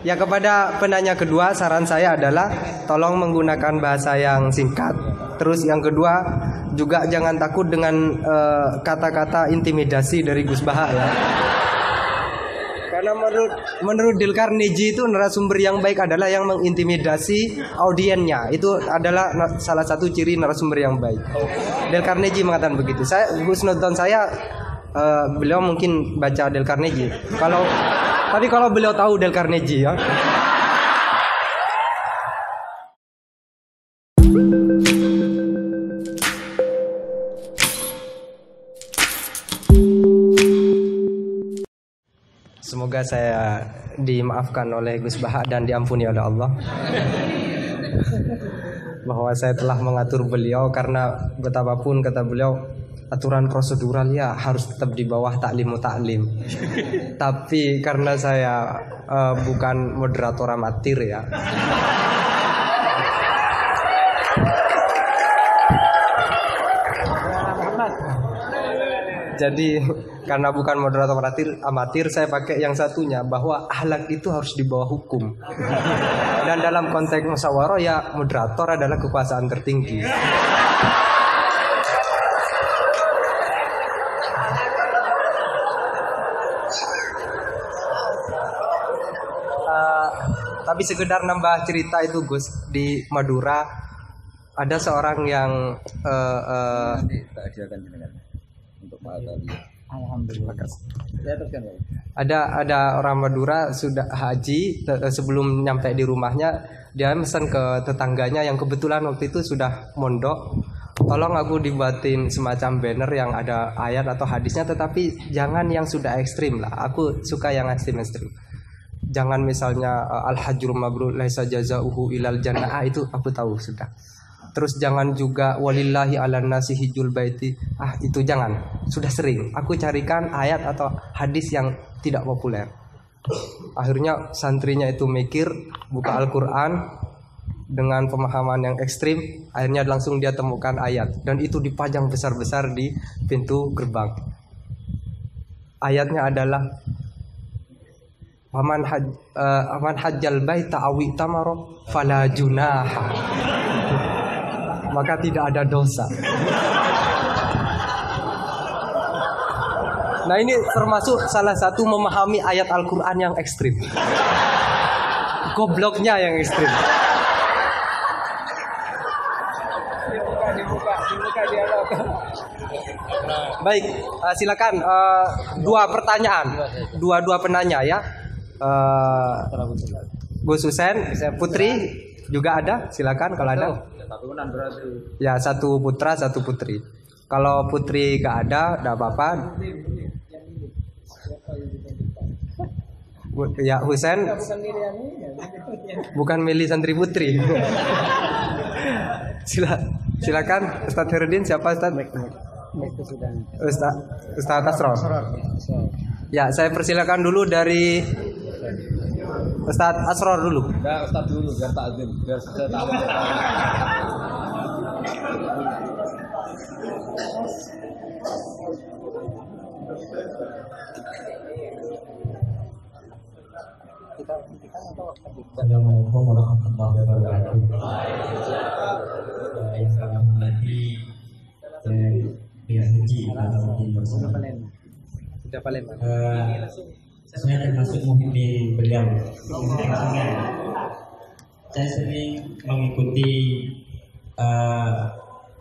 Ya, kepada penanya kedua, saran saya adalah tolong menggunakan bahasa yang singkat. Terus yang kedua, juga jangan takut dengan kata-kata intimidasi dari Gus Baha ya. Karena menurut Dale Carnegie itu narasumber yang baik adalah yang mengintimidasi audiennya. Itu adalah salah satu ciri narasumber yang baik. Dale Carnegie mengatakan begitu. Gus nonton saya, beliau mungkin baca Dale Carnegie. Tapi kalau beliau tahu Dale Carnegie ya. Semoga saya dimaafkan oleh Gus Baha dan diampuni oleh Allah bahwa saya telah mengatur beliau, karena betapapun kata beliau aturan prosedural ya harus tetap di bawah taklimu taklim. Tapi karena saya bukan moderator amatir ya. Jadi karena bukan moderator amatir, saya pakai yang satunya, bahwa akhlak itu harus di bawah hukum. Dan dalam konteks musyawarah ya moderator adalah kekuasaan tertinggi. Tapi sekedar nambah cerita itu Gus, di Madura ada seorang yang Alhamdulillah. Ada orang Madura sudah haji, sebelum nyampe di rumahnya dia pesan ke tetangganya yang kebetulan waktu itu sudah mondok, tolong aku dibuatin semacam banner yang ada ayat atau hadisnya, tetapi jangan yang sudah ekstrim lah. Aku suka yang ekstrim. Jangan misalnya al-hajjul mabrur laisa jazaohu ilal jannah, itu aku tahu sudah. Terus jangan juga walillahi 'alan nasi hijjul baiti. Itu jangan. Sudah sering. Aku carikan ayat atau hadis yang tidak populer. Akhirnya santrinya itu mikir, buka Al-Qur'an dengan pemahaman yang ekstrim, akhirnya langsung dia temukan ayat dan itu dipajang besar-besar di pintu gerbang. Ayatnya adalah Aman hajjal baita awi tamaro fala junaha, maka tidak ada dosa. Nah, ini termasuk salah satu memahami ayat Al-Quran yang ekstrim. Gobloknya yang ekstrim. Baik, silakan dua pertanyaan, dua penanya ya. Gus Husen, Putri juga ada, silakan kalau ada. Ya, satu putra, satu putri. Kalau putri gak ada, gak apa-apa. Ya, Husen bukan milih santri putri. Silakan Ustadz Herudin, siapa Ustadz? Ustadz Asror. Ya, saya persilakan dulu dari Ustadz Asror dulu. Ya, Ustadz dulu biar takzim, biar saya tahu. Assalamualaikum warahmatullahi wabarakatuh. Yang saya hormati Pihak Haji Sudah paling. Saya termasuk muhibin beliau. Saya sering mengikuti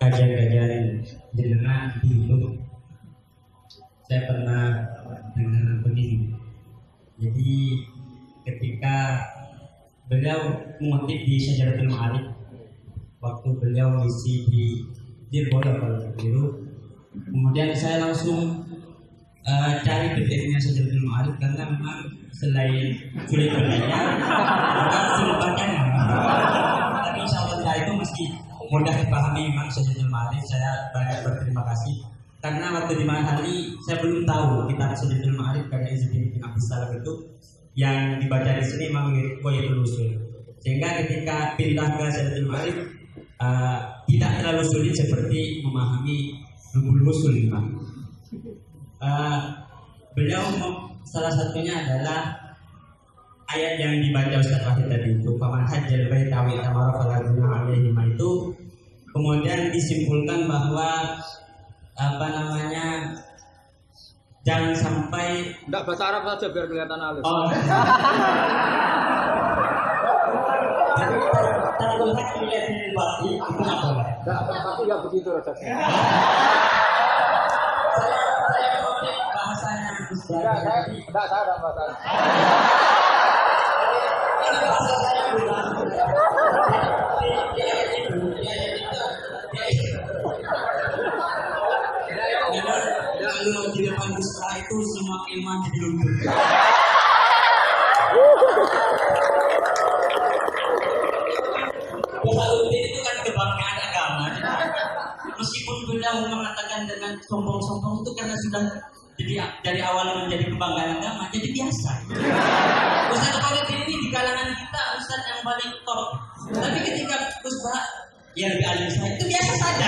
kajian-kajian jenengan di YouTube. Saya pernah dengar begini. Jadi ketika beliau mengutip di Syajaratul Ma'arif, waktu beliau mengisi di Dirbola kalau dulu, kemudian saya langsung cari PDF-nya Syajaratul Ma'arif, karena memang selain sulit bacanya, bukan sulit bacanya, tapi insya Allah setelah itu meski mudah dipahami memang Syajaratul Ma'arif. Saya banyak berterima kasih karena waktu di Mahali saya belum tahu kitab Syajaratul Ma'arif karya Izzuddin bin Abdus Salam itu yang dibaca di sini memang Qoyatul Usul, sehingga ketika pindah ke Syajaratul Ma'arif tidak terlalu sulit seperti memahami Rubul Usul. Beliau salah satunya adalah ayat yang dibaca Ustaz Wahid tadi itu faman hajjal baita wa tamara fala junaha alaihi itu kemudian disimpulkan bahwa jangan sampai Enggak bahasa Arab saja biar kelihatan halus. oh Tarkul haqi lillahi batil itu apa? Enggak, tapi enggak begitu rasanya. Saya pakai bahasanya Ustaz. Enggak ada bahasa. Bahasa saya bukan. Kalau di depan Ustaz itu semua iman jadi luntur. Bahaluddin itu kan kebanggaan agama. Meskipun beliau mengatakan dengan sombong-sombong itu karena sudah jadi dari awal menjadi kebanggaan agama, jadi biasa. Ustaz Bahaluddin ini di kalangan kita Ustaz yang paling top. Tapi ketika Ustaz yang lebih alim saya itu biasa saja.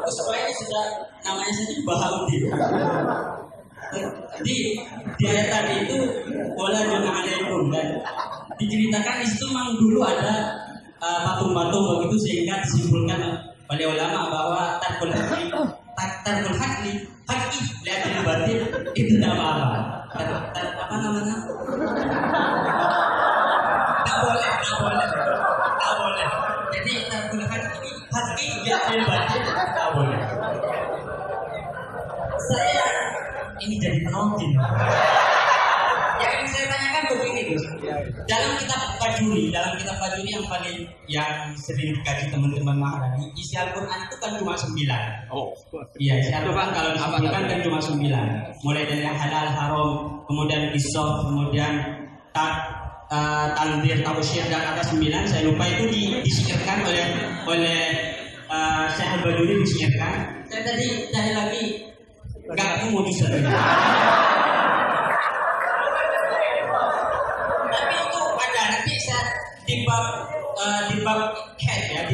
Supaya sudah namanya saja Bahaluddin. Di ayat tadi itu wala junaha alaikum dan diceritakan di situ memang dulu ada patung-patung begitu sehingga disimpulkan oleh ulama bahwa tarkul haqli lihat di batin itu tidak apa-apa. Apa namanya? Tak boleh. Jadi tarkul haqli lihat di batin tak boleh. Saya ini jadi penonton. Yang ingin saya tanyakan begini Gus. Dalam kitab Fajuri yang sering dikaji teman-teman Maharani, isi Al-Quran itu kan cuma 9. Oh. Iya, isi Al-Quran kalau disebutkan kan cuma 9. Mulai dari yang halal, haram, kemudian qisas, kemudian tanzir, tausyir dan ada 9. Saya lupa itu disyairkan oleh Syekh Al-Baduri disyairkan. Saya tadi cari lagi. Enggak, aku mau disebut. Tapi itu ada nanti saya di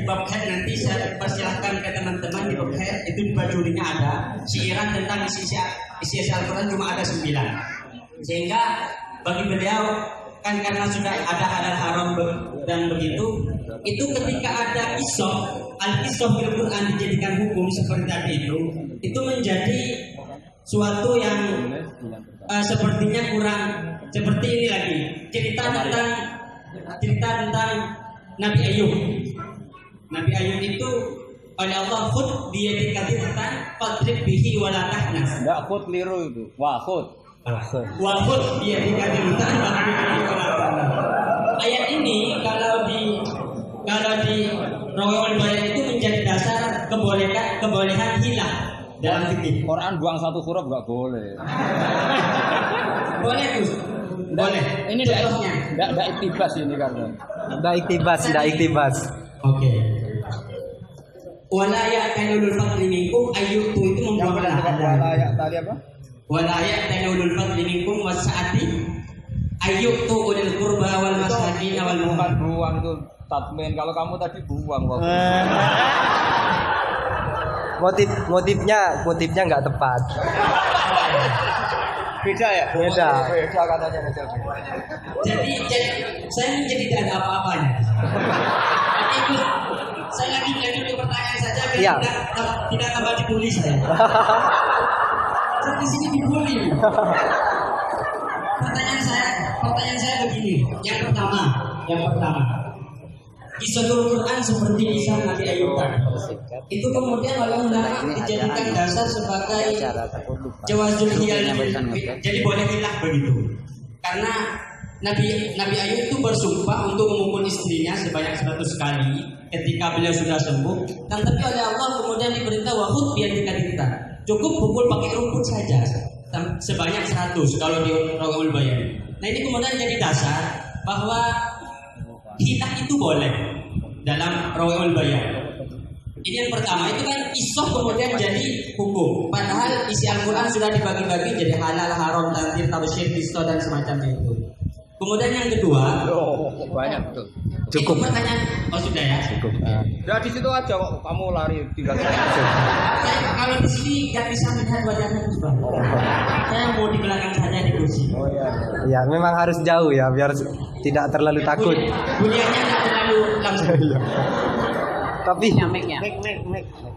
bab head nanti saya persilahkan ke teman-teman di bab head itu di bajunya ada syiiran tentang isi Al-Quran cuma ada 9. Sehingga bagi beliau kan karena sudah ada halal haram dan begitu itu ketika ada al-qisah fil Quran dijadikan hukum seperti tadi itu menjadi suatu yang sepertinya kurang seperti ini lagi cerita tentang Nabi Ayub. Nabi Ayub itu oleh Allah khud biyadika tentang fadrib bihi wala tahnas. Enggak khud liru itu. Wa khud biyadika tentang fadrib bihi wala tahnas. Ayat ini kalau di Rawaiul Bayan itu menjadi dasar kebolehan hilah. Dalam fikih Quran buang satu huruf enggak boleh. Boleh Gus. Boleh. Ini enggak iktibas ini karena. Enggak iktibas. Oke. Wala ya'talul fadli minkum ayyutu itu membuang Wala ya tadi apa? Wala ya'talul fadli minkum wasa'ati ayyutu ulil qurba wal masakin wal Bukan buang itu tatmin. Kalau kamu tadi buang waktu. Motifnya nggak tepat. Beda ya? Beda katanya beda. Jadi saya menjadi tidak ada apa-apanya. Jadi itu saya lagi pertanyaan saja biar Ya. tidak tambah dibully saya. Saya di sini dibully. Pertanyaan saya begini. Yang pertama. Kisah Al-Quran seperti kisah Nabi Ayub tadi. Itu kemudian oleh ulama dijadikan dasar sebagai jawazul hiyal. Jadi boleh hilah begitu. Karena Nabi Ayub itu bersumpah untuk memukul istrinya sebanyak 100 kali ketika beliau sudah sembuh. Dan tapi oleh Allah kemudian diperintah wahud biar kita. Cukup pukul pakai rumput saja sebanyak 100 kalau di Rawaiul Bayan. Nah ini kemudian jadi dasar bahwa hilah itu boleh dalam Rawaiul Bayan. Ini yang pertama, itu kan isoh kemudian jadi hukum. Padahal isi Al-Quran sudah dibagi-bagi jadi halal, haram, tanzir, tabsyir, qisas dan semacamnya itu. Kemudian yang kedua, Banyak tuh. Cukup. itu pertanyaan, oh sudah ya. Cukup. Ya di situ aja kok kamu lari tinggal. Saya kalau di sini nggak bisa melihat wajahnya Gus Bah. Saya mau di belakang saja di kursi. Ya, memang harus jauh ya biar tidak terlalu takut. Buliannya nggak terlalu langsung. Tapi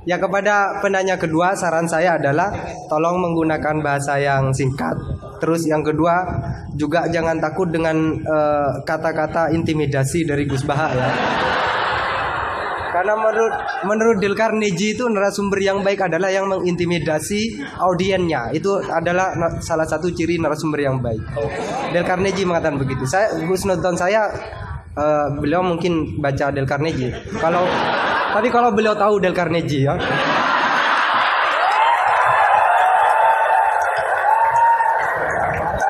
ya kepada penanya kedua saran saya adalah tolong menggunakan bahasa yang singkat. Terus yang kedua juga jangan takut dengan kata-kata intimidasi dari Gus Baha ya. Karena menurut Dale Carnegie itu narasumber yang baik adalah yang mengintimidasi audiennya. Itu adalah salah satu ciri narasumber yang baik. Dale Carnegie mengatakan begitu. Husnuzon saya beliau mungkin baca Dale Carnegie. Tapi kalau beliau tahu Dale Carnegie ya.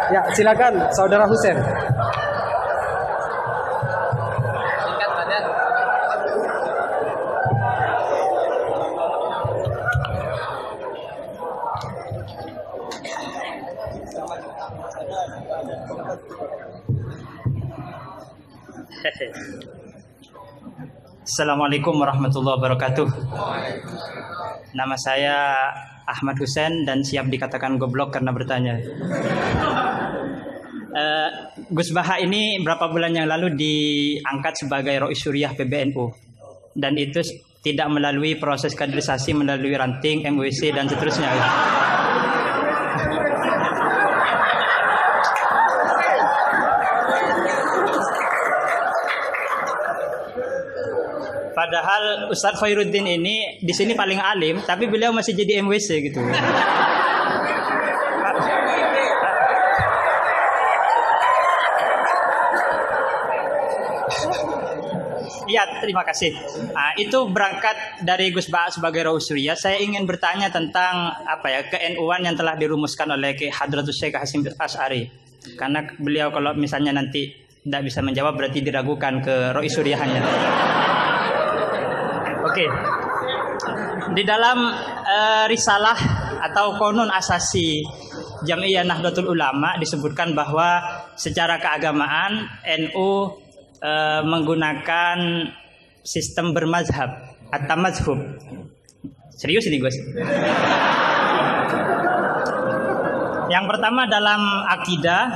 Ya, silakan Saudara Husen. Assalamualaikum warahmatullahi wabarakatuh. Nama saya Ahmad Husen dan siap dikatakan goblok karena bertanya. Gus Baha ini berapa bulan yang lalu diangkat sebagai Rois Syuriah PBNU dan itu tidak melalui proses kaderisasi, melalui ranting, MUIC dan seterusnya. Padahal Ustadz Khairuddin ini di sini paling alim, tapi beliau masih jadi MWC gitu. Iya, terima kasih. Nah, itu berangkat dari Gus Baha sebagai Rois Syuriah. Saya ingin bertanya tentang ke-NU-an yang telah dirumuskan oleh Ki Hadratus Syekh Hasyim Asy'ari. Karena beliau kalau misalnya nanti tidak bisa menjawab berarti diragukan ke Rois Syuriahnya. Oke. Di dalam risalah atau konun asasi Jam'iyah Nahdlatul Ulama disebutkan bahwa secara keagamaan NU menggunakan sistem bermazhab atau mazhub. Serius ini Gus. Yang pertama dalam akidah,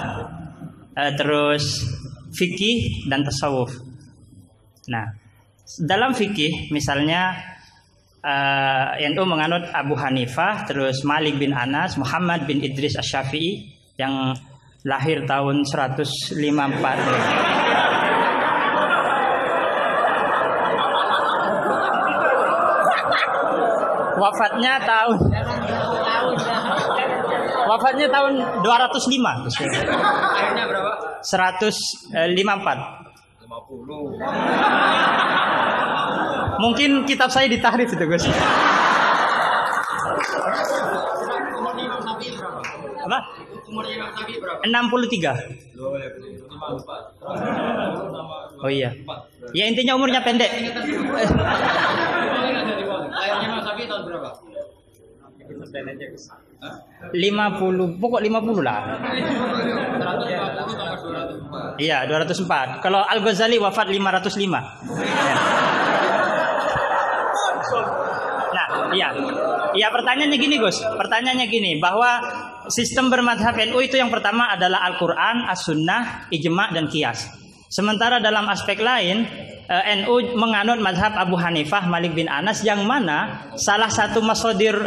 terus fikih dan tasawuf. Nah, dalam fikih misalnya NU menganut Abu Hanifah, terus Malik bin Anas, Muhammad bin Idris Asy-Syafi'i yang lahir tahun 154. Wafatnya tahun 205. Akhirnya berapa? 154. 50. Mungkin kitab saya ditahrif itu Gus. Apa? Umurnya Imam Syafi'i berapa? 63. Oh iya. Ya intinya umurnya pendek. Lahirnya Imam Syafi'i tahun berapa? 50, pokok 50 lah. 140 tambah 204. Iya, 204. Kalau Al-Ghazali wafat 505. Nah, iya. Ya pertanyaannya gini Gus. Pertanyaannya gini, bahwa sistem bermadhab NU itu yang pertama adalah Al-Quran, As-Sunnah, Ijma' dan Qiyas. Sementara dalam aspek lain NU menganut mazhab Abu Hanifah, Malik bin Anas, yang mana salah satu masadirul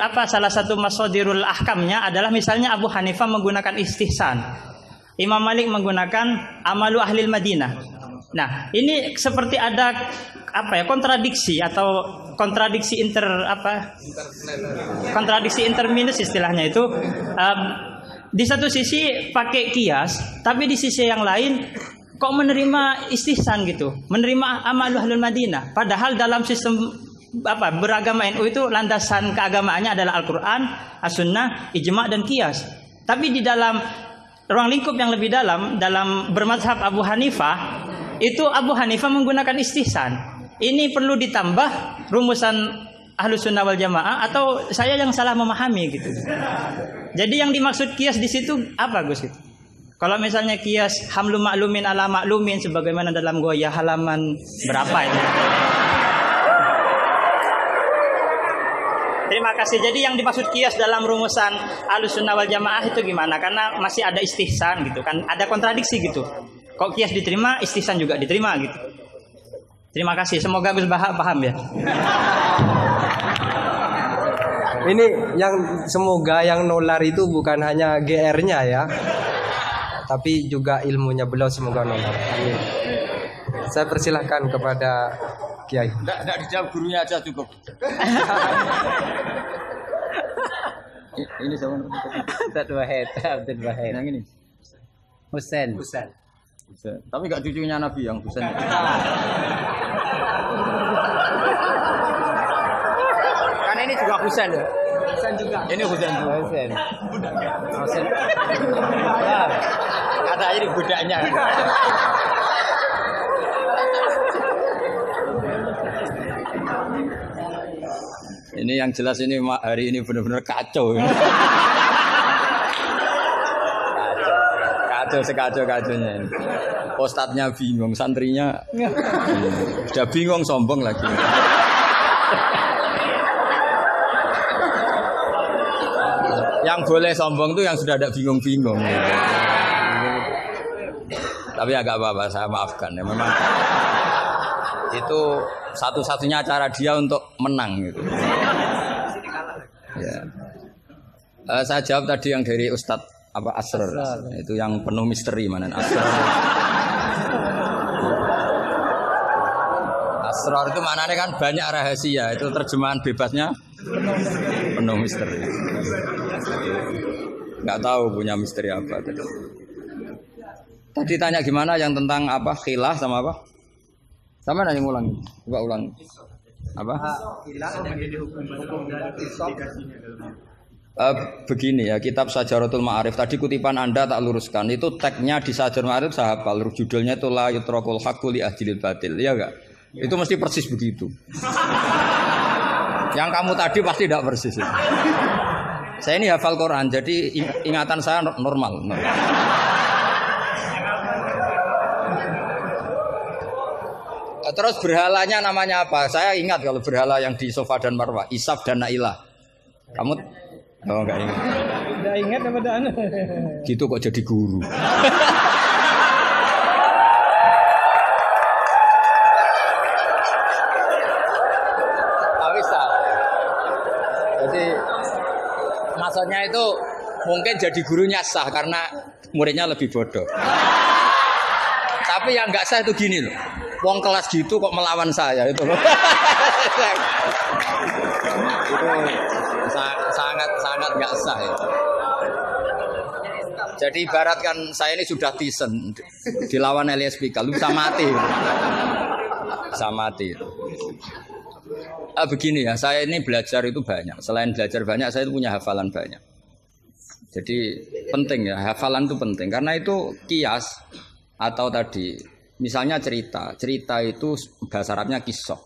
ahkamnya adalah misalnya Abu Hanifah menggunakan istihsan, Imam Malik menggunakan amalu ahlil Madinah. Nah, ini seperti ada kontradiksi atau kontradiksi interminus istilahnya itu. Di satu sisi pakai kias, tapi di sisi yang lain kok menerima istihsan gitu, menerima amalu ahlul Madinah. Padahal dalam sistem beragama NU itu landasan keagamaannya adalah Al-Quran, As-Sunnah, Ijma' dan Qiyas. Tapi di dalam ruang lingkup yang lebih dalam bermazhab Abu Hanifah, itu Abu Hanifah menggunakan istihsan. Ini perlu ditambah rumusan Ahlus Sunnah wal Jamaah atau saya yang salah memahami gitu. Jadi yang dimaksud Qiyas di situ apa Gus? Kalau misalnya kias hamlu maklumin ala maklumin sebagaimana dalam Goya halaman berapa itu? Terima kasih. Jadi yang dimaksud kias dalam rumusan Ahlussunnah wal Jamaah itu gimana? Karena masih ada istihsan gitu kan, ada kontradiksi gitu. Kok kias diterima, istihsan juga diterima gitu. Terima kasih. Semoga Gus Bahak paham ya. Ini yang semoga yang nular itu bukan hanya GR-nya ya, tapi juga ilmunya beliau semoga nular. Amin. Saya persilahkan kepada Kiai. Enggak dijawab, gurunya aja cukup. Ini sama Abdul Wahid. yang ini. Husain. Tapi enggak cucunya Nabi yang Husain. Karena ini juga Husain ya. Ini Husain. Husain. Ada ini budaknya. Ini yang jelas ini hari ini benar-benar kacau. Kacau sekacau-kacaunya ini. Ustadznya bingung, santrinya sudah bingung, sombong lagi. Yang boleh sombong tuh yang sudah ada bingung-bingung. Tapi agak apa-apa, saya maafkan ya. Memang itu satu-satunya cara dia untuk menang gitu. Ya. Saya jawab tadi yang dari Ustadz Asrar. Itu yang penuh misteri mana Asrar. Asrar itu maknanya kan banyak rahasia. Itu terjemahan bebasnya penuh misteri. Nggak tahu punya misteri apa tadi. Tadi tanya gimana yang tentang apa khilaf sama apa? Sama nanya ulang, coba ulang. Apa? Begini ya, kitab Sajaratul Ma'arif. Tadi kutipan Anda tak luruskan. Itu tagnya di Sajaratul Ma'arif saya hafal. Judulnya itu La Yutrakul Haqqu li Ahdil Batil. Iya enggak? Itu mesti persis begitu. Yang kamu tadi pasti tidak persis. Saya ini hafal Quran, jadi ingatan saya normal. Terus berhalanya namanya apa? Saya ingat kalau berhala yang di Safa dan Marwah, Isaf dan Nailah. Kamu enggak ingat? Enggak ingat apa dah? Gitu kok jadi guru. Jadi maksudnya itu mungkin jadi gurunya sah karena muridnya lebih bodoh. Tapi yang nggak sah itu gini loh. Wong kelas gitu kok melawan saya itu loh. Itu sangat nggak sah ya. Jadi ibaratkan saya ini sudah tisen dilawan LSPK, lu bisa mati. Bisa mati. Begini ya, saya ini belajar itu banyak. Selain belajar banyak, saya itu punya hafalan banyak. Jadi penting ya, hafalan itu penting karena itu kias atau tadi misalnya cerita itu bahasa Arabnya kisah.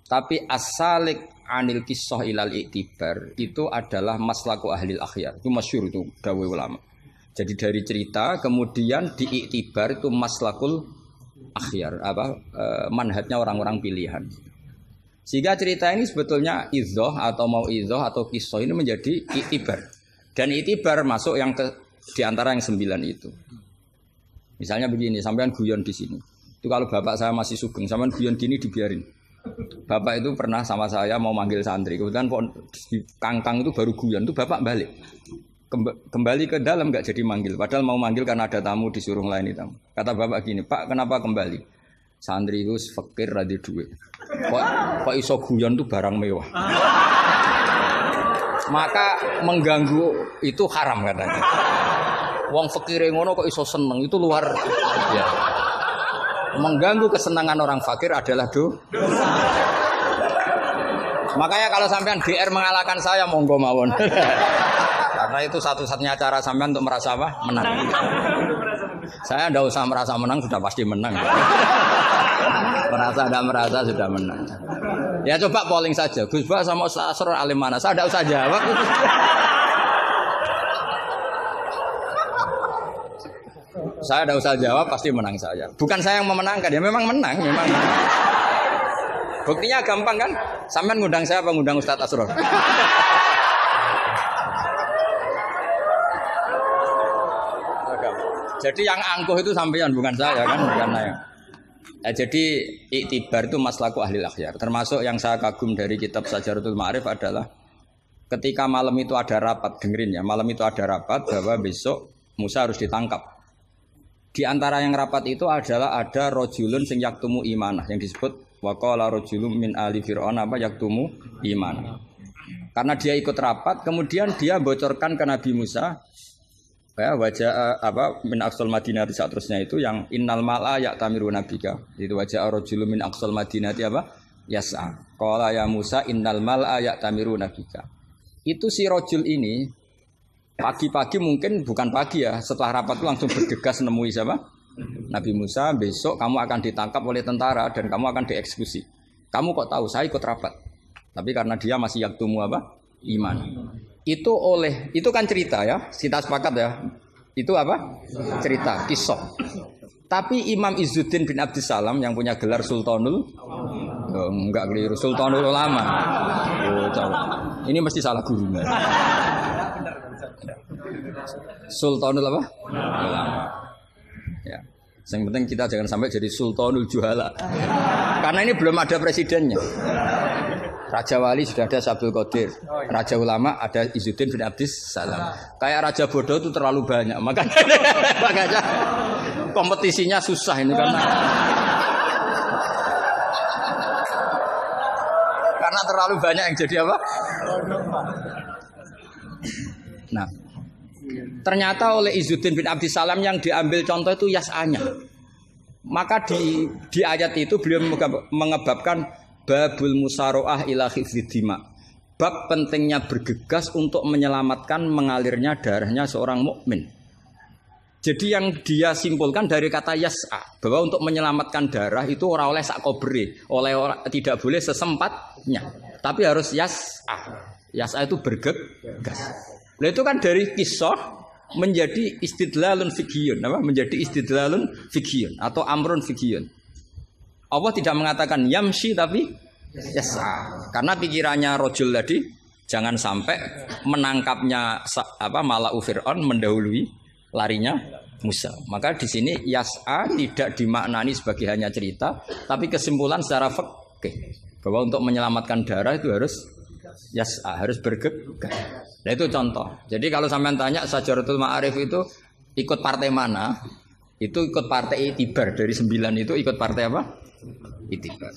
Tapi as-salik anil kisah ilal iktibar itu adalah maslaku ahlil akhyar. Itu masyhur itu dawuh ulama. Jadi dari cerita kemudian diiktibar itu maslakul akhyar, manhajnya orang-orang pilihan. Sehingga cerita ini sebetulnya idzoh atau mau idzoh atau kisah ini menjadi iktibar. Dan iktibar masuk yang di antara yang 9 itu. Misalnya begini, sampean guyon di sini. Itu kalau bapak saya masih sugeng, sampean guyon gini dibiarin. Bapak itu pernah sama saya mau manggil santri. Kemudian di kangkang itu baru guyon, itu bapak balik. Kembali ke dalam nggak jadi manggil. Padahal mau manggil karena ada tamu disuruh melayani tamu. Kata bapak gini, Pak kenapa kembali? Santri itu fakir radhi duit. Kok iso guyon itu barang mewah. Maka mengganggu itu haram katanya. Wong fakir ngono kok iso seneng itu luar ya. Mengganggu kesenangan orang fakir adalah dosa. Makanya kalau sampean GR mengalahkan saya monggo mawon. Karena itu satu-satunya cara sampean untuk merasa apa? Menang. Saya enggak usah merasa menang sudah pasti menang. Merasa enggak merasa sudah menang. Ya coba polling saja. Gus Bah sama Ustaz Asrar alim mana? Saya enggak usah jawab. Saya tidak usah jawab, pasti menang saya. Bukan saya yang memenangkan, ya memang menang, memang. Buktinya gampang kan? Sampean ngundang saya apa ngundang Ustadz Asror? Jadi yang angkuh itu sampean, bukan saya kan, bukan saya. Jadi iktibar itu maslaku ahli akhyar. Termasuk yang saya kagum dari kitab Syajaratul Ma'arif adalah ketika malam itu ada rapat, dengerin ya, malam itu ada rapat bahwa besok Musa harus ditangkap. Di antara yang rapat itu adalah ada rojulun sing yaktumu imanah yang disebut waqala rojulun min ali fir'aun apa yaktumu imanah. Karena dia ikut rapat, kemudian dia bocorkan ke Nabi Musa ya, wajah apa min aqsal madinati seterusnya itu yang innal mala ya'tamiru nabika. Itu wajah rojulun min aqsal madinati apa? Yas'a. Qala ya Musa innal mala ya'tamiru nabika. Itu si rojul ini pagi-pagi mungkin bukan pagi ya, setelah rapat itu langsung bergegas nemui siapa? Nabi Musa, besok kamu akan ditangkap oleh tentara dan kamu akan dieksekusi. Kamu kok tahu? Saya ikut rapat. Tapi karena dia masih yaktumu apa? Iman. Itu kan cerita ya, kita sepakat ya. Itu apa? Cerita, kisah. Tapi Imam Izzuddin bin Abdissalam yang punya gelar Sultanul enggak keliru, Sultanul Ulama. Oh, ini mesti salah gurunya. Sultanul apa? Ulama. Ya. Yang penting kita jangan sampai jadi Sultanul Juhala. Karena ini belum ada presidennya. Raja Wali sudah ada Abdul Qadir. Raja Ulama ada Izzuddin bin Abdissalam. Kayak Raja Bodoh itu terlalu banyak. Makanya kompetisinya susah ini karena terlalu banyak yang jadi apa? Nah, ternyata oleh Izzuddin bin Abdissalam yang diambil contoh itu yas'anya. Maka di ayat itu beliau mengebabkan babul musaroah ila khifdidima. Bab pentingnya bergegas untuk menyelamatkan mengalirnya darahnya seorang mukmin. Jadi yang dia simpulkan dari kata yas'a bahwa untuk menyelamatkan darah itu ora oleh sak kobre, tidak boleh sesempatnya, tapi harus yas'a. Yas'a itu bergegas. Nah itu kan dari kisah menjadi istidlalun fiqhiyun, apa? Menjadi istidlalun fiqhiyun atau amrun fiqhiyun. Allah tidak mengatakan yamshi tapi yas'a. Karena pikirannya rojul tadi jangan sampai menangkapnya apa Mala'u Fir'aun mendahului larinya Musa. Maka di sini yas'a tidak dimaknani sebagai hanya cerita, tapi kesimpulan secara fikih bahwa untuk menyelamatkan darah itu harus yas'a, harus bergegas. Nah itu contoh. Jadi kalau sampean tanya Syajaratul Ma'arif itu ikut partai mana? Itu ikut partai Itibar. Dari 9 itu ikut partai apa? Itibar.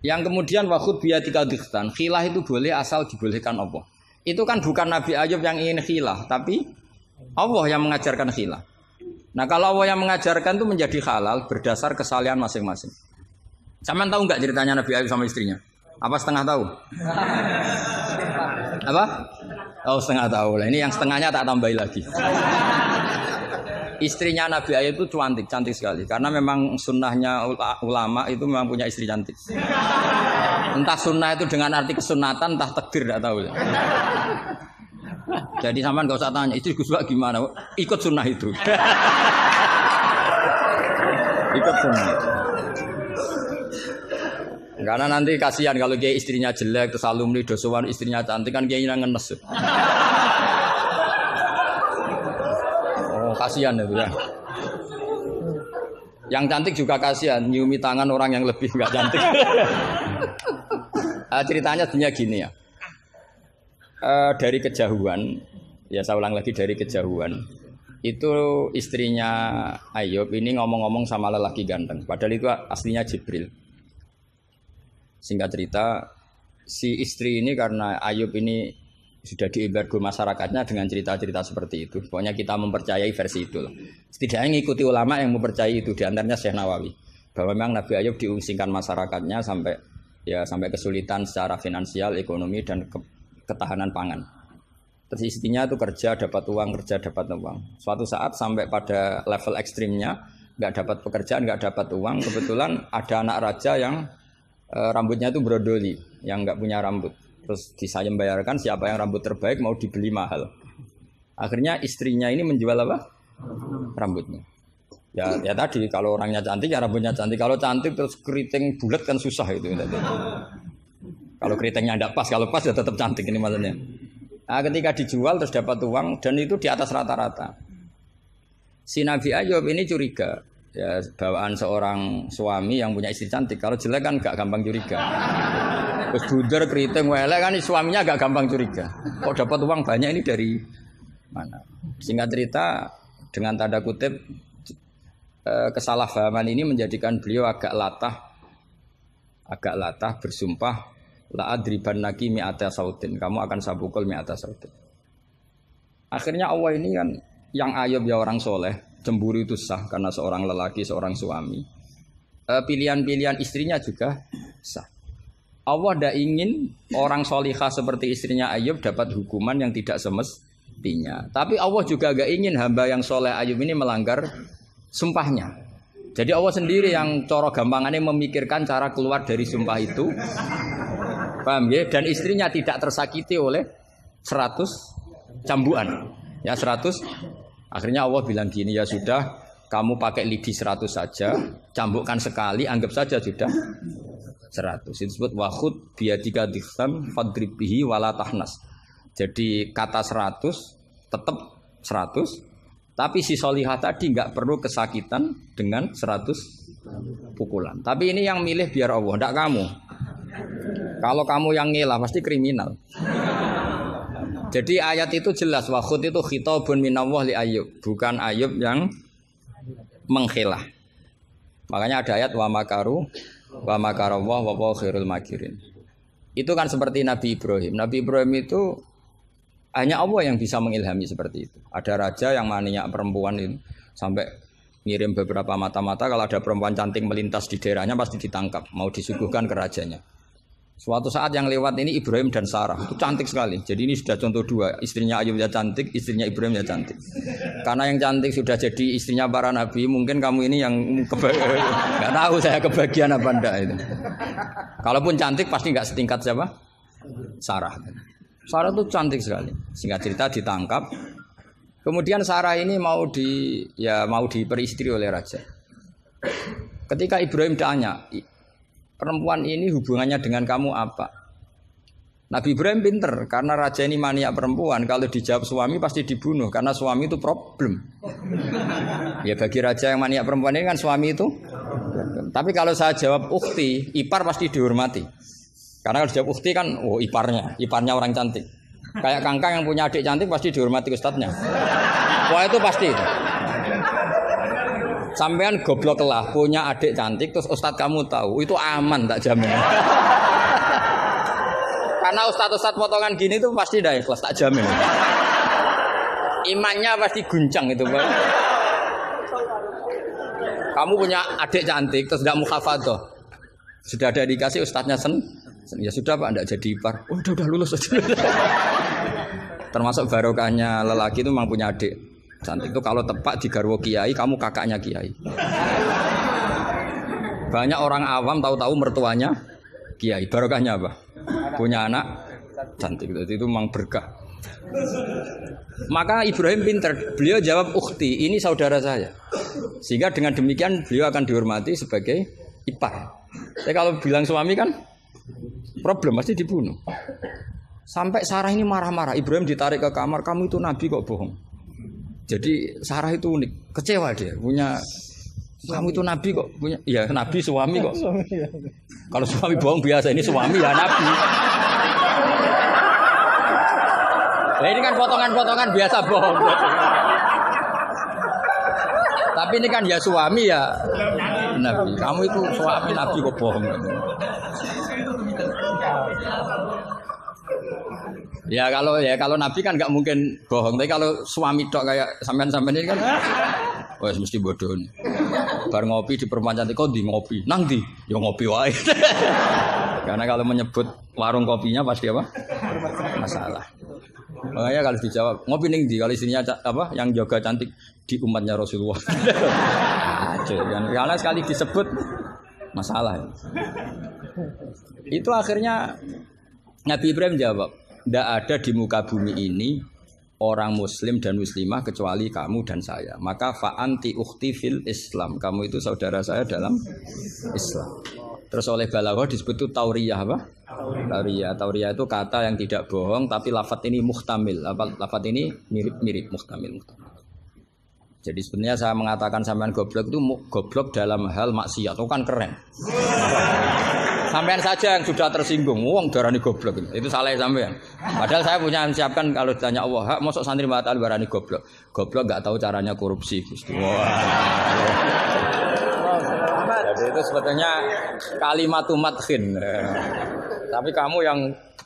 Yang kemudian wakhud biyatika dikhtan. Khilah itu boleh asal dibolehkan Allah. Itu kan bukan Nabi Ayub yang ingin khilah, tapi Allah yang mengajarkan khilah. Nah kalau Allah yang mengajarkan itu menjadi halal berdasar kesalahan masing-masing. Sampean tahu nggak ceritanya Nabi Ayub sama istrinya? Apa setengah tahu? Apa? Oh setengah tahu lah. Ini yang setengahnya tak tambahin lagi. Istrinya Nabi Ayub itu cantik sekali. Karena memang sunnahnya ulama itu memang punya istri cantik. Entah sunnah itu dengan arti kesunatan, entah takdir tidak tahu. Jadi sampean nggak usah tanya istri Gus Bak gimana? Ikut sunnah itu. Ikut sunnah. Karena nanti kasihan kalau dia istrinya jelek terus alumni dosowan istrinya cantik kan kayaknya ngenes. Oh kasihan itu ya. Yang cantik juga kasihan nyiumi tangan orang yang lebih nggak cantik. Ceritanya sebenarnya gini ya. Dari kejauhan, ya saya ulang lagi dari kejauhan. Itu istrinya Ayub ini ngomong-ngomong sama lelaki ganteng. Padahal itu aslinya Jibril. Singkat cerita, si istri ini karena Ayub ini sudah diembargo masyarakatnya dengan cerita-cerita seperti itu. Pokoknya kita mempercayai versi itu. Setidaknya mengikuti ulama yang mempercayai itu, diantaranya Syekh Nawawi. Bahwa memang Nabi Ayub diungsingkan masyarakatnya sampai kesulitan secara finansial, ekonomi, dan ketahanan pangan. Terus istrinya itu kerja dapat uang. Suatu saat sampai pada level ekstrimnya, nggak dapat pekerjaan, nggak dapat uang. Kebetulan ada anak raja yang rambutnya itu brodoli, yang nggak punya rambut. Terus disayang bayarkan siapa yang rambut terbaik mau dibeli mahal. Akhirnya istrinya ini menjual apa? rambutnya. Ya tadi kalau orangnya cantik ya rambutnya cantik. Kalau cantik terus keriting bulat kan susah itu. Kalau keritingnya tidak pas, kalau pas ya tetap cantik ini maksudnya. Nah, ketika dijual terus dapat uang dan itu di atas rata-rata. Si Nabi Ayub ini curiga. Ya bawaan seorang suami yang punya istri cantik. Kalau jelek kan gak gampang curiga. Terus buder keriting welek kan suaminya gak gampang curiga. Kok dapat uang banyak ini dari mana? Singkat cerita dengan tanda kutip kesalahpahaman ini menjadikan beliau agak latah bersumpah la adribannaki mi'ata sautin, kamu akan saya pukul mi'ata sautin. Akhirnya Allah ini kan yang Ayub ya orang soleh, cemburu itu sah karena seorang lelaki, seorang suami. Pilihan-pilihan istrinya juga sah. Allah tidak ingin orang solihah seperti istrinya Ayub dapat hukuman yang tidak semestinya. Tapi Allah juga gak ingin hamba yang soleh Ayub ini melanggar sumpahnya. Jadi Allah sendiri yang coro gampangannya memikirkan cara keluar dari sumpah itu. Paham ya? Dan istrinya tidak tersakiti oleh 100 cambuan. Ya 100. Akhirnya Allah bilang gini, ya sudah kamu pakai lidi 100 saja, cambukkan sekali, anggap saja sudah 100. Itu disebut wakhud biadika dikhtam fadrib bihi wala tahnas. Jadi kata 100 tetap 100. Tapi si solihah tadi nggak perlu kesakitan dengan 100 pukulan. Tapi ini yang milih biar Allah, tidak kamu. Kalau kamu yang ngelah pasti kriminal. Jadi ayat itu jelas, wakhud itu khitabun minallah li Ayub, bukan Ayub yang mengkhilah. Makanya ada ayat wa makaru wa makarallah wa huwa khairul makirin. Itu kan seperti Nabi Ibrahim. Nabi Ibrahim itu hanya Allah yang bisa mengilhami seperti itu. Ada raja yang maniak perempuan itu sampai ngirim beberapa mata-mata kalau ada perempuan cantik melintas di daerahnya pasti ditangkap, mau disuguhkan ke rajanya. Suatu saat yang lewat ini Ibrahim dan Sarah, itu cantik sekali. Jadi ini sudah contoh dua, istrinya Ayub ya cantik, istrinya Ibrahim ya cantik. Karena yang cantik sudah jadi istrinya para nabi, mungkin kamu ini yang nggak tahu saya kebagian apa enggak itu. Kalaupun cantik pasti nggak setingkat siapa? Sarah. Sarah itu cantik sekali. Singkat cerita ditangkap. Kemudian Sarah ini mau diperistri oleh raja. Ketika Ibrahim tanya, perempuan ini hubungannya dengan kamu apa? Nabi Ibrahim pinter karena raja ini maniak perempuan. Kalau dijawab suami pasti dibunuh karena suami itu problem. Ya bagi raja yang maniak perempuan ini kan suami itu. Tapi kalau saya jawab ukhti, ipar pasti dihormati. Karena kalau dijawab ukhti kan, iparnya orang cantik. Kayak Kangkang yang punya adik cantik pasti dihormati ustadznya. Wah itu pasti. Sampean goblok lah, punya adik cantik terus ustadz kamu tahu, itu aman tak jamin. Karena ustadz potongan gini tuh pasti dah ikhlas, tak jamin. Imannya pasti guncang itu, Pak. Kamu punya adik cantik terus tidak mukhafadzah. Sudah ada dikasih ustadznya ya sudah Pak, enggak jadi ipar. Oh, udah lulus aja. Termasuk barokahnya lelaki itu memang punya adik cantik itu kalau tepat di garwo kiai, kamu kakaknya kiai. Banyak orang awam tahu-tahu mertuanya kiai. Barokahnya apa? Punya anak cantik itu memang berkah. Maka Ibrahim pintar, beliau jawab ukhti, ini saudara saya. Sehingga dengan demikian beliau akan dihormati sebagai ipar. Tapi kalau bilang suami kan problem, pasti dibunuh. Sampai Sarah ini marah-marah. Ibrahim ditarik ke kamar, kamu itu nabi kok bohong. Jadi Sarah itu unik, kecewa dia. Punya kamu itu nabi kok punya, ya nabi suami kok. Kalau suami bohong biasa, ini suami ya nabi. Nah ini kan potongan-potongan biasa bohong. Tapi ini kan ya suami ya nabi. Kamu itu suami nabi kok bohong. Ya kalau nabi kan nggak mungkin bohong. Tapi kalau suami tok kayak sampean-sampean ini kan, wes mesti bodoh. Bar ngopi di perempuan cantik kok di ngopi, nang di, ya ngopi wae. Karena kalau menyebut warung kopinya pasti apa? Masalah. Makanya kalau dijawab ngopi ning di, kalau istrinya apa yang jaga cantik di umatnya Rasulullah. Karena sekali disebut masalah. Itu akhirnya Nabi Ibrahim jawab, tidak ada di muka bumi ini orang muslim dan muslimah kecuali kamu dan saya. Maka fa anti ukhti fil Islam. Kamu itu saudara saya dalam Islam. Terus oleh balaghah disebut itu tauriyah apa? Tauriyah. Tauriyah itu kata yang tidak bohong tapi lafadz ini muhtamil. Lafadz ini mirip-mirip muhtamil. Jadi sebenarnya saya mengatakan sampean goblok itu goblok dalam hal maksiat. Itu kan keren. Sampean saja yang sudah tersinggung, wong darani goblok itu salah sampean. Padahal saya punya siapkan kalau ditanya Allah, hak mosok santri batal darani goblok. Goblok enggak tahu caranya korupsi, Gusti. Jadi itu sebetulnya kalimatu madkhin. Tapi kamu yang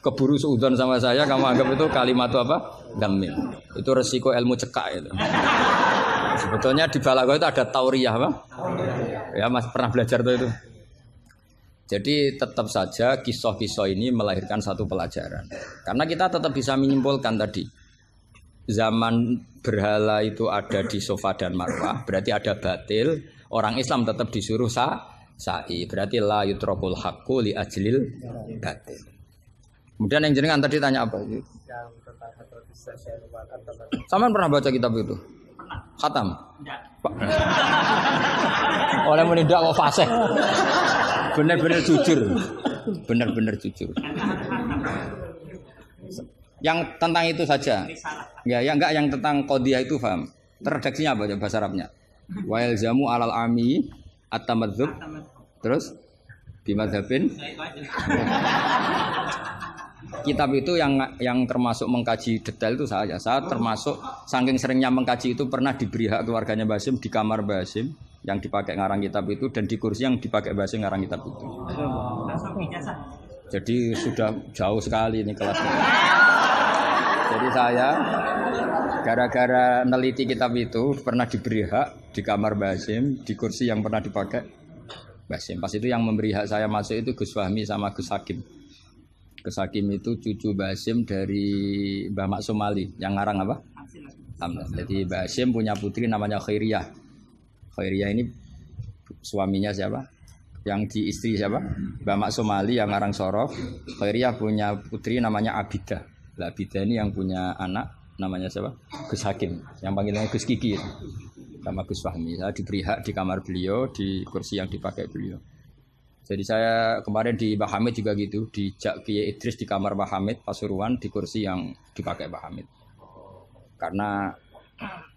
keburu suudzon sama saya, kamu anggap itu kalimatu apa? Damin. Itu resiko ilmu cekak itu. Sebetulnya di balaghah itu ada tauriyah apa? Ya, Mas pernah belajar tuh itu. Jadi tetap saja kisah-kisah ini melahirkan satu pelajaran. Karena kita tetap bisa menyimpulkan tadi. Zaman berhala itu ada di Safa dan Marwah, berarti ada batil. Orang Islam tetap disuruh sa'i. Berarti la yutrakul haqqu li ajlil batil. Kemudian yang jenengan tadi tanya apa? Sampean pernah baca kitab itu? Khatam? Oleh menindak kok fasih. Benar-benar jujur. Benar-benar jujur. Yang tentang itu saja. Ya, enggak yang tentang qadhiyah itu paham. Redaksinya apa bahasa Arabnya? Wa yalzamu alal ami at-tamadzub. Terus bimadzhabin. Kitab itu yang termasuk mengkaji detail itu saya. Saya termasuk saking seringnya mengkaji itu pernah diberi hak keluarganya Basim di kamar Basim yang dipakai ngarang kitab itu dan di kursi yang dipakai Basim ngarang kitab itu. Jadi sudah jauh sekali ini kelasnya. Jadi saya gara-gara neliti kitab itu pernah diberi hak di kamar Basim di kursi yang pernah dipakai Basim. Pas itu yang memberi hak saya masuk itu Gus Fahmi sama Gus Hakim. Gus Hakim itu cucu Basim dari Mbah Mak Somali yang ngarang apa? Jadi Basim punya putri namanya Khairiyah. Khairiyah ini suaminya siapa? Yang di istri siapa? Mbah Mak Somali yang ngarang Sorof. Khairiyah punya putri namanya Abidah. Lah Abidah ini yang punya anak namanya siapa? Gus Hakim. Yang panggilannya Gus Kiki sama Gus Fahmi. Saya diberi hak di kamar beliau di kursi yang dipakai beliau. Jadi saya kemarin di Mbah Hamid juga gitu, di Kiai Idris di kamar Mbah Hamid Pasuruan di kursi yang dipakai Mbah Hamid. Karena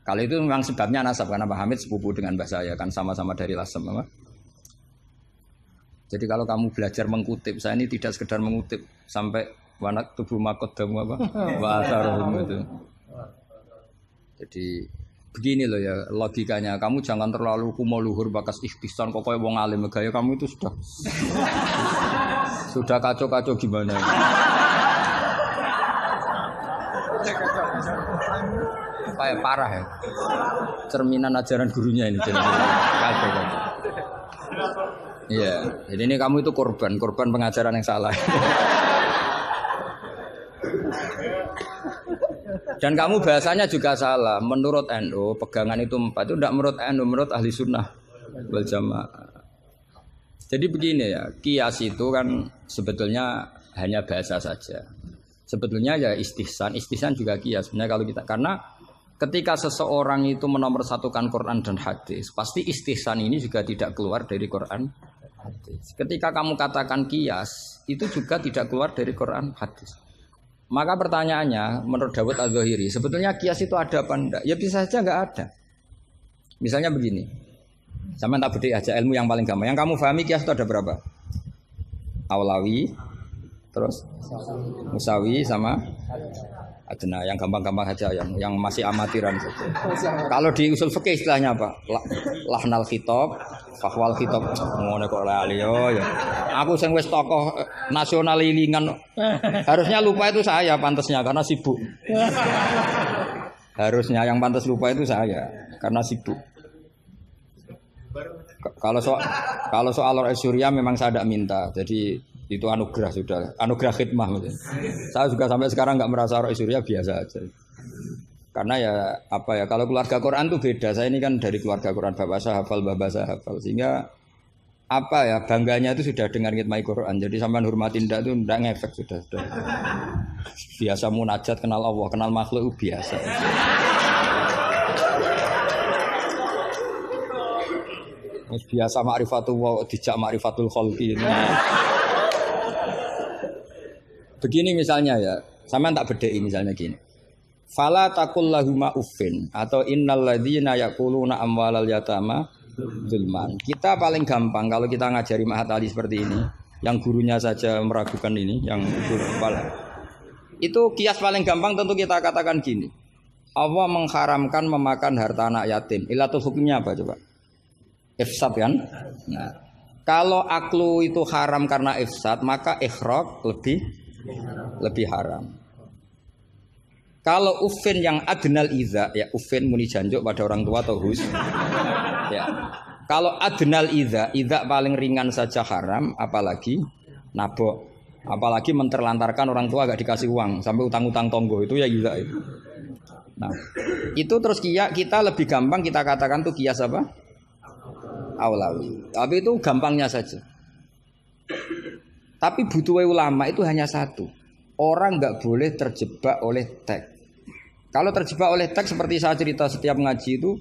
kalau itu memang sebabnya nasab karena Mbah Hamid sepupu dengan Mbah saya kan sama-sama dari Lasem, apa? Jadi kalau kamu belajar mengutip, saya ini tidak sekedar mengutip sampai wanak tubuh makodamu apa? Wasarum itu. Jadi begini loh ya logikanya, kamu jangan terlalu kumo luhur bakas ikhtisan kok kayak wong alim gaya kamu itu sudah kacau-kacau gimana ya. Kayak parah ya. Cerminan ajaran gurunya ini kacau. Iya, jadi ini kamu itu korban pengajaran yang salah. Dan kamu bahasanya juga salah. Menurut NU, pegangan itu 4 itu tidak menurut NU, menurut ahli sunnah wal jamaah. Jadi begini ya, kias itu kan sebetulnya hanya bahasa saja. Sebetulnya ya istihsan juga kias. Sebenarnya kalau kita, karena ketika seseorang itu menomorsatukan Quran dan hadis, pasti istihsan ini juga tidak keluar dari Quran hadis. Ketika kamu katakan kias, itu juga tidak keluar dari Quran hadis. Maka pertanyaannya, menurut Dawud Az-Zahiri, sebetulnya kias itu ada apa enggak? Ya bisa saja enggak ada. Misalnya begini, sama tak beda aja ilmu yang paling gampang. Yang kamu pahami kias itu ada berapa? Aulawi, terus Musawi sama Adna. Yang gampang-gampang saja, yang masih amatiran saja. Kalau di usul fikih istilahnya apa? Lahnal khitab, fahwal khitab. Ngono kok lali yo ya. Aku sing wis tokoh nasional ilingan. Harusnya lupa itu saya pantasnya karena sibuk. Harusnya yang pantas lupa itu saya karena sibuk. Kalau soal Surya memang saya tidak minta. Jadi itu anugerah sudah, anugerah khidmah. Saya juga sampai sekarang nggak merasa Roh Surya biasa aja. Karena ya apa ya, kalau keluarga Quran tuh beda. Saya ini kan dari keluarga Quran, bapak saya hafal, bapak saya hafal, sehingga apa ya bangganya itu sudah dengan khidmah Quran. Jadi sampai hormatin ndak itu ndak ngefek sudah. Biasa munajat kenal Allah, kenal makhluk biasa. Biasa ma'rifatullah dijak ma'rifatul khalqi. Begini misalnya ya, sama tak bedai misalnya gini. Fala taqul lahuma uffin atau innal ladzina yaquluna amwalal yatama zulman. Kita paling gampang kalau kita ngajari Mahat Ali seperti ini, yang gurunya saja meragukan ini, yang guru kepala. Itu kias paling gampang tentu kita katakan gini. Allah mengharamkan memakan harta anak yatim. Ilatul hukumnya apa coba? Ifsad kan? Nah, kalau aklu itu haram karena ifsad, maka ikhraq lebih haram. Kalau ufin yang adnal iza, ya ufin muni janjuk pada orang tua atau hus. Ya. Kalau adnal iza paling ringan saja haram, apalagi nabok, apalagi menterlantarkan orang tua gak dikasih uang sampai utang-utang tonggo itu ya iza itu. Nah, itu terus kita lebih gampang kita katakan tuh kias apa? Aulawi. Tapi itu gampangnya saja. Tapi butuh ulama itu hanya satu. Orang nggak boleh terjebak oleh teks. Kalau terjebak oleh teks seperti saya cerita setiap ngaji itu,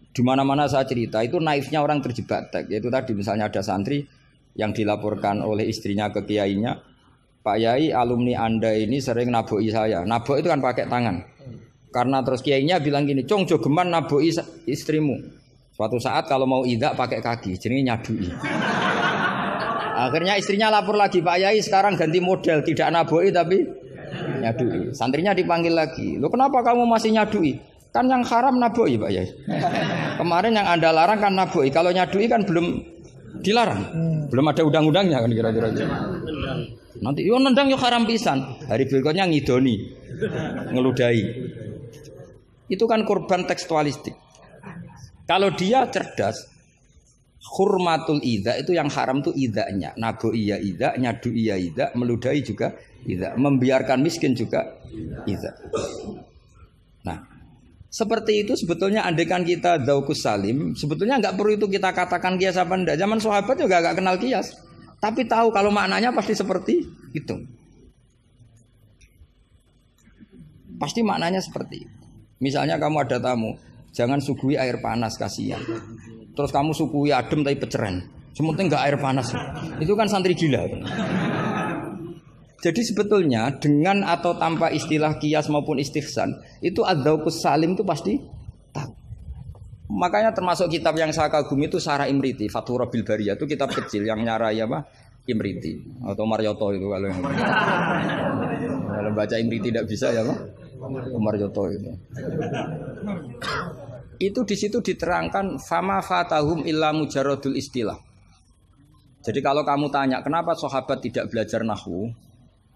di mana-mana saya cerita itu naifnya orang terjebak teks. Yaitu tadi misalnya ada santri yang dilaporkan oleh istrinya ke kiainya, Pak Yai alumni Anda ini sering naboi saya. Nabok itu kan pakai tangan. Karena terus kiainya bilang gini, Cong jogeman naboi istrimu. Suatu saat kalau mau idak pakai kaki, jadi nyadui. Akhirnya istrinya lapor lagi, Pak Yai sekarang ganti model, tidak naboi tapi nyadui. Santrinya dipanggil lagi, lo kenapa kamu masih nyadui? Kan yang haram naboi Pak Yai. Kemarin yang Anda larang kan naboi, kalau nyadui kan belum dilarang, belum ada undang-undangnya kan kira-kira. Nanti yo nendang yo haram pisan, hari berikutnya ngidoni, ngeludahi. Itu kan korban tekstualistik. Kalau dia cerdas, hurmatul idza itu yang haram tuh idzanya. Nago iya idza, nyadu iya idza, meludahi juga idza, membiarkan miskin juga idza. Nah, seperti itu sebetulnya andaikan kita dzauqus salim, sebetulnya enggak perlu itu kita katakan kias apa enggak. Zaman sahabat juga enggak kenal kias, tapi tahu kalau maknanya pasti seperti itu. Pasti maknanya seperti itu. Misalnya kamu ada tamu, jangan suguhi air panas, kasihan. Terus kamu suguhi adem tapi peceren. Sementing enggak air panas. Itu kan santri gila. Jadi sebetulnya dengan atau tanpa istilah kias maupun istihsan, itu adzauqus salim itu pasti tahu. Makanya termasuk kitab yang saya kagumi itu Sarah Imriti, Fathur Rabbil Bariyah, itu kitab kecil yang nyarai apa? Imriti atau Marioto itu kalau yang kalau baca Imriti tidak bisa ya Pak? Marioto itu. Itu di situ diterangkan fama fatahum illa mujarradul istilah. Jadi kalau kamu tanya kenapa sahabat tidak belajar nahwu,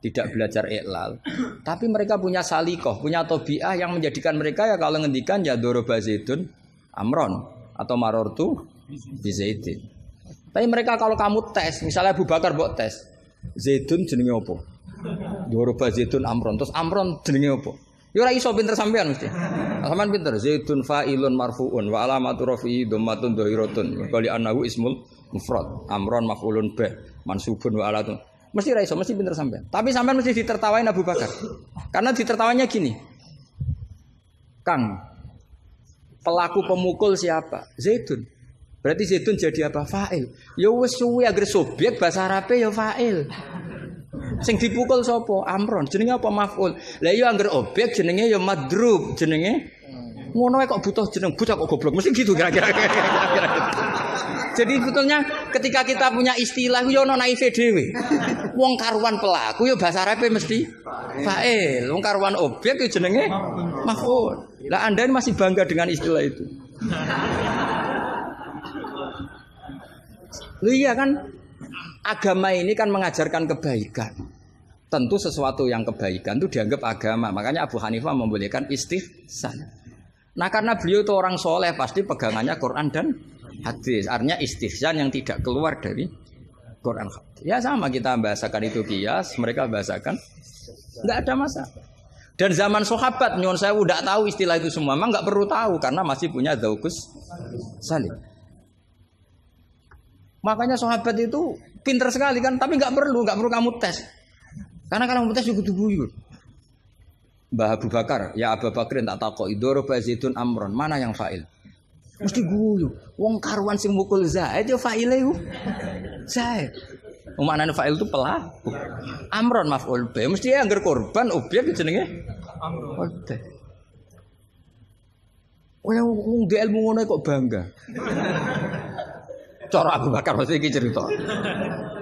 tidak belajar i'lal, tapi mereka punya salikoh, punya tobiah yang menjadikan mereka ya kalau ngendikan ya doroba zaidun amron atau marortu bizaidin. Tapi mereka kalau kamu tes, misalnya Abu Bakar buat tes, zaidun jenenge apa? Doroba zaidun amron, terus amron jenenge apa? Ya ora iso pinter sampean mesti. Sampean pinter zaidun fa'ilun marfu'un wa alamatu rafi'i dhammatun dhahiratun qali annahu ismul mufrad. Amron maf'ulun bih mansubun wa alatun. Mesti ra iso, mesti pinter sampean. Tapi sampean mesti ditertawain Abu Bakar. Karena ditertawanya gini. Kang, pelaku pemukul siapa? Zaidun. Berarti Zaidun jadi apa? Fa'il. Ya wis suwi agar subjek bahasa Arabe ya fa'il. Sing dipukul sapa? Amron. Jenenge apa maf'ul? Lah iya angger objek jenenge ya madrub, jenenge ngono kok butuh jeneng bocah kok goblok. Mesti gitu kira-kira. Jadi sebetulnya ketika kita punya istilah yo ono naife dhewe. Wong karuan pelaku yo bahasa Arabe mesti fa'il. Wong karuan objek yo jenenge maf'ul. Lah Anda ini masih bangga dengan istilah itu. Iya kan? Agama ini kan mengajarkan kebaikan. Tentu sesuatu yang kebaikan itu dianggap agama. Makanya Abu Hanifah membolehkan istihsan. Nah karena beliau itu orang soleh pasti pegangannya Quran dan hadis. Artinya istihsan yang tidak keluar dari Quran. Ya sama kita bahasakan itu kias, mereka bahasakan nggak ada masalah. Dan zaman sahabat nyon saya udah tahu istilah itu semua, memang nggak perlu tahu karena masih punya dzauqus salim. Makanya sahabat itu pinter sekali kan, tapi nggak perlu kamu tes. Karena kalau protes juga kudu guyu. Mbah Abu Bakar, ya Abu Bakrin tak takoki doroba Zaidun amron, mana yang fa'il? Mesti guyu. Wong karuan sing mukul Zaid ya fa'ile ku. Zaid. Maknane fa'il itu pelaku. Amron maf'ul bi. Mesti anggar korban objek jenenge amron. Oleh wong di ilmu ngono kok bangga. Cara Abu Bakar mesti iki cerita.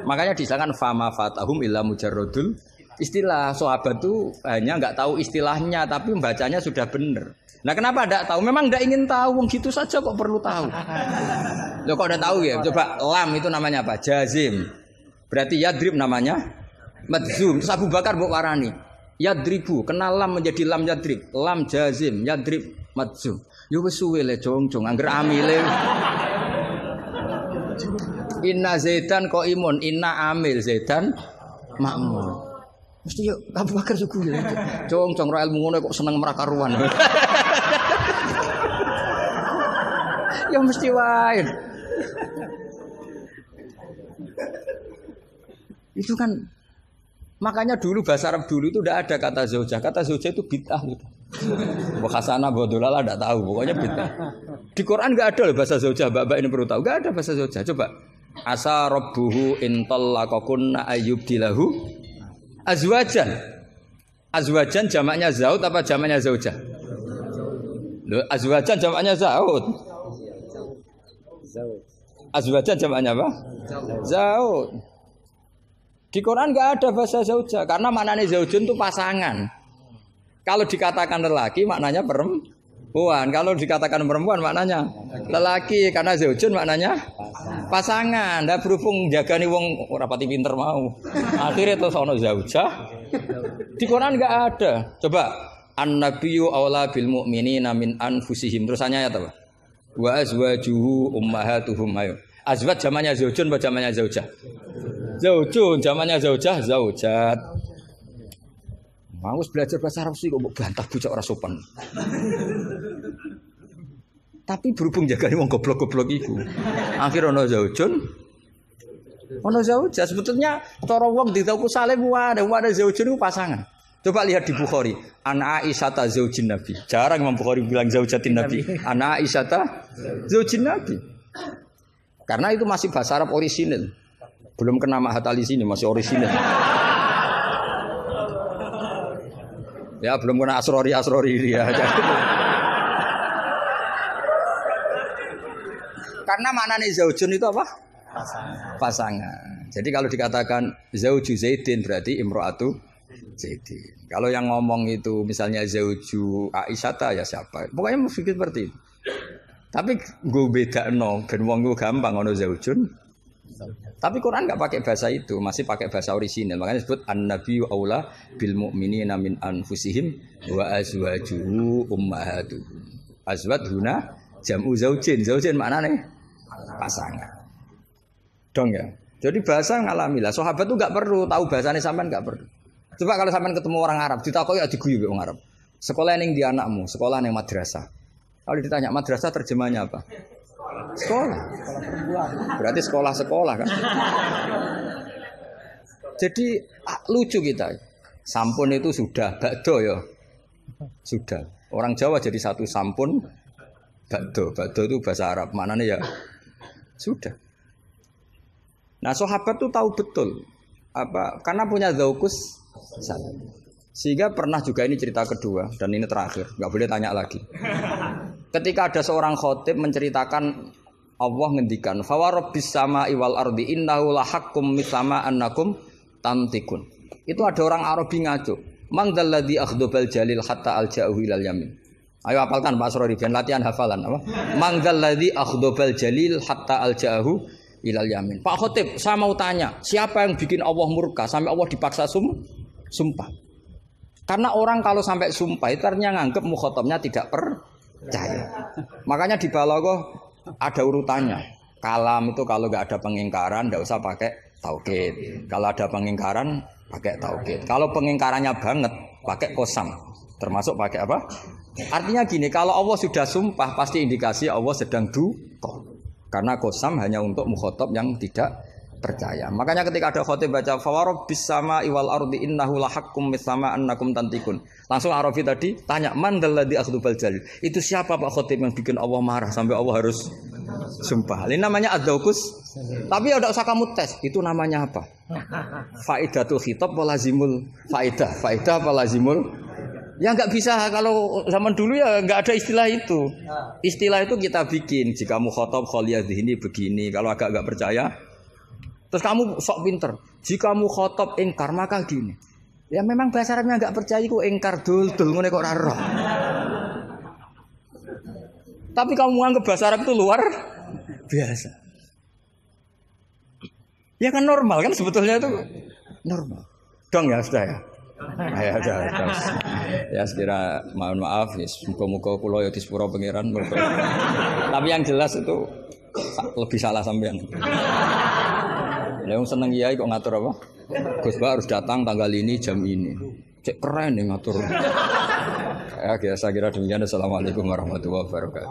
Makanya disangkan fama fatahum illa mujarradul istilah. Sahabat itu hanya enggak tahu istilahnya tapi membacanya sudah benar. Nah, kenapa enggak tahu? Memang enggak ingin tahu, wong gitu saja kok perlu tahu. Loh kok udah tahu ya? Coba lam itu namanya apa? Jazim. Berarti yadrib namanya madzum. Terus Abu Bakar mbok warani yadribu, kenal lam menjadi lam yadrib. Lam jazim, yadrib madzum. Yo wis suwe le jong-jong angger amile. Inna Zaidan qaimun, inna amil Zaidan makmur. Mesti yo Abu Bakar suku ya. Jong-jong ora ilmu ngono kok seneng merakaruan. Ya mesti wae. Itu kan makanya dulu bahasa Arab dulu itu tidak ada kata zaujah. Kata zaujah itu bid'ah gitu. Hasanah bodolala tidak tahu, pokoknya bid'ah. Di Quran enggak ada loh bahasa zaujah. Mbak ini perlu tahu, enggak ada bahasa zaujah. Coba. Asa rabbuhu in talaqakunna ayyubdilahu azwajan. Azwajan jamaknya zaud apa jamaknya zaujah? Loh, azwajan jamaknya zaud. Azwajan jamaknya apa? Zaud. Di Quran enggak ada bahasa zaujah karena maknanya zaujun itu pasangan. Kalau dikatakan lelaki maknanya perempuan. Kalau dikatakan perempuan maknanya lelaki karena zaujun maknanya pasangan. Ndak berhubung jagani wong ora pati pinter mau. Akhirnya terus ono zaujah. Di Quran enggak ada. Coba an-nabiyyu aula bil mu'minina min anfusihim. Terusannya apa? Wa azwajuhu ummahatuhum. Ayo. Azwaj zamannya zaujun apa zamannya zaujah? Zaujun, zamannya zaujah, zaujat. Mau belajar bahasa Arab sih kok bantah bocah ora sopan. Tapi berhubung jagane wong goblok-goblok iku. Akhir ono zaujun. Ono zaujah sebetulnya cara wong ditaku salim wae, ada zaujun itu pasangan. Coba lihat di Bukhari, An Aisyah zaujin Nabi. Jarang Imam Bukhari bilang zaujatin Nabi. An Aisyah zaujin Nabi. Karena itu masih bahasa Arab orisinil. Belum kena Mahat Ali sini masih orisinil. Ya belum kena asrori dia. Karena maknanya zaujun itu apa? Pasangan. Jadi kalau dikatakan zauju Zaidin berarti imro'atu Zaidin. Kalau yang ngomong itu misalnya zauju Aisyata ya siapa? Pokoknya mesti seperti itu. Tapi gue beda no, ben wong gue gampang ono zaujun. Tapi Quran enggak pakai bahasa itu, masih pakai bahasa orisinal. Makanya disebut an-nabiyyu aula bil mu'minina min anfusihim wa azwajuhu ummahatuhum. Azwaj huna jam'u zaujin. Zaujin maknane pasangan. Dong ya. Jadi bahasa ngalamilah. Sahabat itu enggak perlu tahu bahasane sampean enggak perlu. Coba kalau sampean ketemu orang Arab, ditakoki ya diguyu wong Arab. Sekolah ning di anakmu, sekolah ning madrasah. Kalau ditanya madrasah terjemahnya apa? Sekolah. Berarti sekolah-sekolah kan. Jadi lucu kita. Sampun itu sudah bakdo ya. Sudah. Orang Jawa jadi satu sampun bakdo. Bakdo itu bahasa Arab. Maknanya ya sudah. Nah, sahabat itu tahu betul apa karena punya zaukus satu. Sehingga pernah juga ini cerita kedua dan ini terakhir, nggak boleh tanya lagi. Ketika ada seorang khotib menceritakan Allah ngendikan, "Fa rabbis samai wal ardi innahu lahaqqum mithama annakum tantikun." Itu ada orang Arabi ngaco. "Man dzalladzi akhdabal jalil hatta alja'u ilal yamin." Ayo hafalkan Pak Asrori, biar latihan hafalan apa? "Man dzalladzi akhdabal jalil hatta alja'u ilal yamin." Pak khotib, saya mau tanya, siapa yang bikin Allah murka sampai Allah dipaksa sumpah? Karena orang kalau sampai sumpah itu artinya nganggep mukhotabnya tidak percaya. Makanya di balaghah ada urutannya. Kalam itu kalau nggak ada pengingkaran nggak usah pakai taukid. Kalau ada pengingkaran pakai taukid. Kalau pengingkarannya banget pakai qasam. Termasuk pakai apa? Artinya gini, kalau Allah sudah sumpah pasti indikasi Allah sedang duka. Karena qasam hanya untuk mukhotab yang tidak percaya. Makanya ketika ada khotib baca fawarabbis sama iwal ardi innahu lahaqqum mitsama annakum tantikun. Langsung Arafi tadi tanya man dalladzi akhdubal jalil. Itu siapa Pak khotib yang bikin Allah marah sampai Allah harus sumpah. Ini namanya adzaukus. Tapi ya enggak usah kamu tes. Itu namanya apa? Faidatul khitab wa lazimul faidah. Faidah apa lazimul? Ya enggak bisa kalau zaman dulu ya enggak ada istilah itu. Istilah itu kita bikin. Jika kamu khotob kholiyadhi ini begini. Kalau agak enggak percaya terus kamu sok pinter. Jika kamu khotob ingkar maka gini. Ya memang bahasa Arabnya enggak percaya ku ingkar dul ngene kok ora roh. Tapi kamu anggap bahasa Arab itu luar biasa. Ya kan normal kan sebetulnya itu normal. Dong ya sudah ya. Ya sudah. Ya sekira mohon maaf ya muga-muga kula ya disepuro pangeran. Tapi yang jelas itu lebih salah sampean. Yang seneng kiai kok ngatur apa? Gus Ba harus datang tanggal ini jam ini. Cek keren nih ngatur. Ya biasa kira demikian. Assalamualaikum warahmatullahi wabarakatuh.